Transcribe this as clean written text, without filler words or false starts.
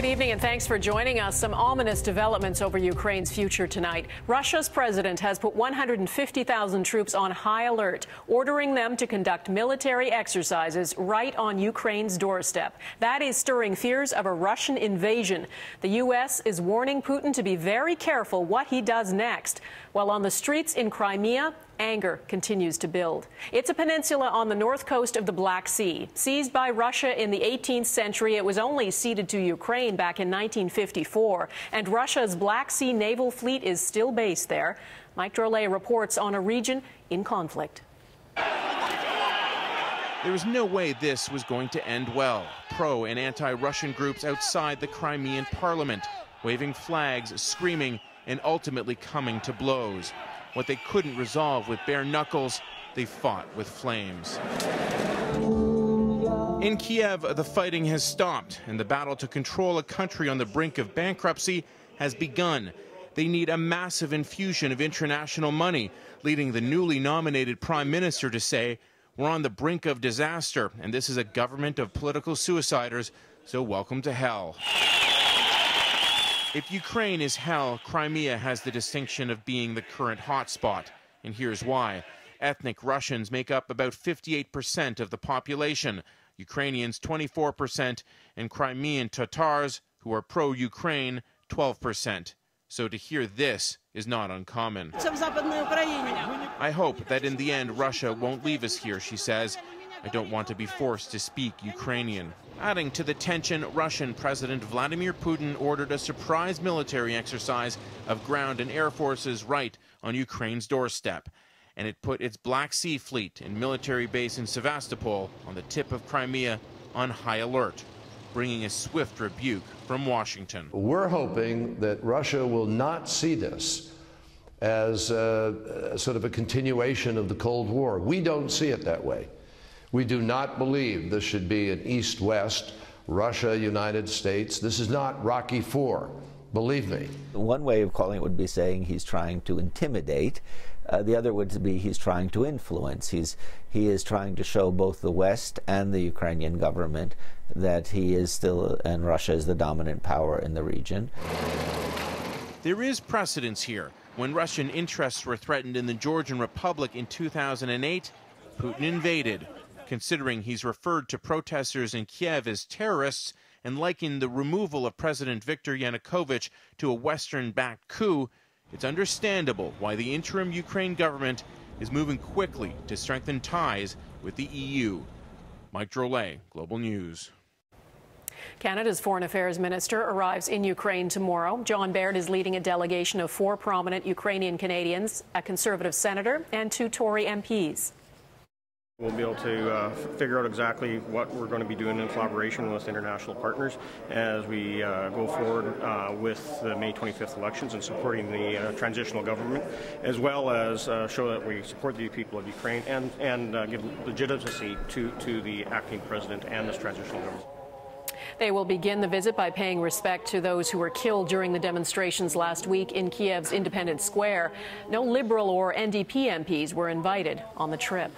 Good evening and thanks for joining us. Some ominous developments over Ukraine's future tonight. Russia's president has put 150,000 troops on high alert, ordering them to conduct military exercises right on Ukraine's doorstep. That is stirring fears of a Russian invasion. The U.S. is warning Putin to be very careful what he does next. While on the streets in Crimea, anger continues to build. It's a peninsula on the north coast of the Black Sea. Seized by Russia in the 18th century, it was only ceded to Ukraine back in 1954, and Russia's Black Sea Naval Fleet is still based there. Mike Drolet reports on a region in conflict. There was no way this was going to end well. Pro- and anti-Russian groups outside the Crimean parliament, waving flags, screaming, and ultimately coming to blows. What they couldn't resolve with bare knuckles, they fought with flames. In Kiev, the fighting has stopped, and the battle to control a country on the brink of bankruptcy has begun. They need a massive infusion of international money, leading the newly nominated prime minister to say, "We're on the brink of disaster, and this is a government of political suiciders, so welcome to hell." If Ukraine is hell, Crimea has the distinction of being the current hotspot. And here's why. Ethnic Russians make up about 58% of the population, Ukrainians 24%, and Crimean Tatars, who are pro-Ukraine, 12%. So to hear this is not uncommon. I hope that in the end Russia won't leave us here, she says. I don't want to be forced to speak Ukrainian. Adding to the tension, Russian President Vladimir Putin ordered a surprise military exercise of ground and air forces right on Ukraine's doorstep. And it put its Black Sea Fleet and military base in Sevastopol on the tip of Crimea on high alert, bringing a swift rebuke from Washington. We're hoping that Russia will not see this as sort of a continuation of the Cold War. We don't see it that way. We do not believe this should be an East-West, Russia, United States. This is not Rocky IV, believe me. One way of calling it would be saying he's trying to intimidate. The other would be he's trying to influence. He is trying to show both the West and the Ukrainian government that he is still, and Russia is the dominant power in the region. There is precedence here. When Russian interests were threatened in the Georgian Republic in 2008, Putin invaded. Considering he's referred to protesters in Kiev as terrorists and likened the removal of President Viktor Yanukovych to a Western-backed coup, it's understandable why the interim Ukraine government is moving quickly to strengthen ties with the EU. Mike Drolet, Global News. Canada's Foreign Affairs Minister arrives in Ukraine tomorrow. John Baird is leading a delegation of 4 prominent Ukrainian Canadians, a Conservative senator, and 2 Tory MPs. We'll be able to figure out exactly what we're going to be doing in collaboration with international partners as we go forward with the May 25th elections and supporting the transitional government, as well as show that we support the people of Ukraine and give legitimacy to the acting president and this transitional government. They will begin the visit by paying respect to those who were killed during the demonstrations last week in Kiev's Independence Square. No Liberal or NDP MPs were invited on the trip.